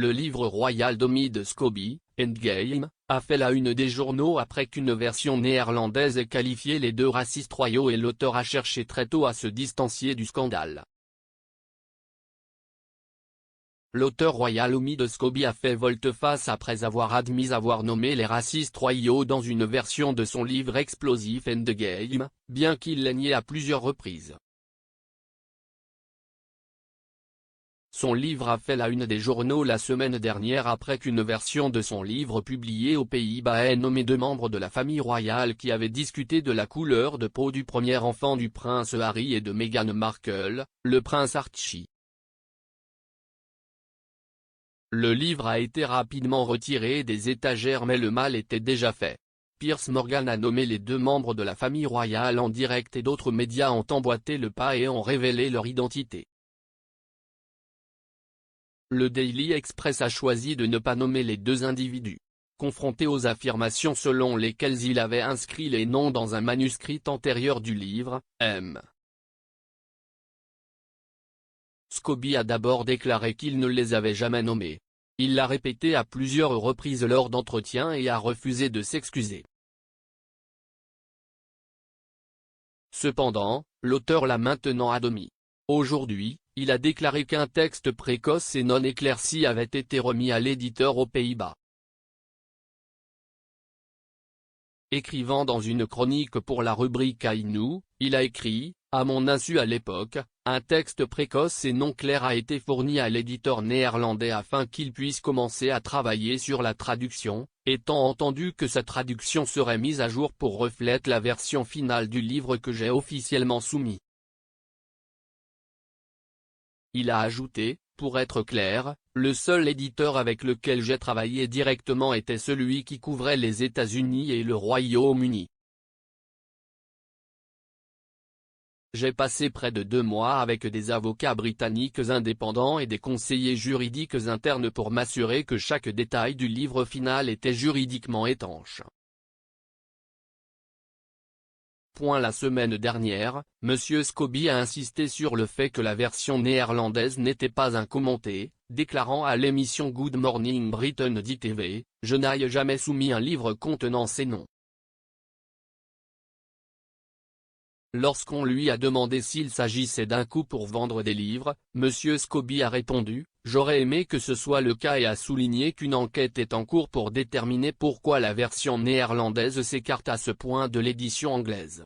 Le livre royal d'Omid Scobie, Endgame, a fait la une des journaux après qu'une version néerlandaise ait qualifié les deux racistes royaux et l'auteur a cherché très tôt à se distancier du scandale. L'auteur royal Omid Scobie a fait volte-face après avoir admis avoir nommé les racistes royaux dans une version de son livre explosif Endgame, bien qu'il l'ait nié à plusieurs reprises. Son livre a fait la une des journaux la semaine dernière après qu'une version de son livre publié aux Pays-Bas ait nommé deux membres de la famille royale qui avaient discuté de la couleur de peau du premier enfant du prince Harry et de Meghan Markle, le prince Archie. Le livre a été rapidement retiré des étagères mais le mal était déjà fait. Piers Morgan a nommé les deux membres de la famille royale en direct et d'autres médias ont emboîté le pas et ont révélé leur identité. Le Daily Express a choisi de ne pas nommer les deux individus. Confronté aux affirmations selon lesquelles il avait inscrit les noms dans un manuscrit antérieur du livre, M. Scobie a d'abord déclaré qu'il ne les avait jamais nommés. Il l'a répété à plusieurs reprises lors d'entretiens et a refusé de s'excuser. Cependant, l'auteur l'a maintenant admis. Aujourd'hui, il a déclaré qu'un texte précoce et non éclairci avait été remis à l'éditeur aux Pays-Bas. Écrivant dans une chronique pour la rubrique Aïnou, il a écrit, à mon insu à l'époque, un texte précoce et non clair a été fourni à l'éditeur néerlandais afin qu'il puisse commencer à travailler sur la traduction, étant entendu que sa traduction serait mise à jour pour refléter la version finale du livre que j'ai officiellement soumis. Il a ajouté, pour être clair, le seul éditeur avec lequel j'ai travaillé directement était celui qui couvrait les États-Unis et le Royaume-Uni. J'ai passé près de 2 mois avec des avocats britanniques indépendants et des conseillers juridiques internes pour m'assurer que chaque détail du livre final était juridiquement étanche. La semaine dernière, M. Scobie a insisté sur le fait que la version néerlandaise n'était pas incommentée, déclarant à l'émission Good Morning Britain d'ITV, « Je n'ai jamais soumis un livre contenant ces noms ». Lorsqu'on lui a demandé s'il s'agissait d'un coup pour vendre des livres, M. Scobie a répondu, « J'aurais aimé que ce soit le cas » et a souligné qu'une enquête est en cours pour déterminer pourquoi la version néerlandaise s'écarte à ce point de l'édition anglaise.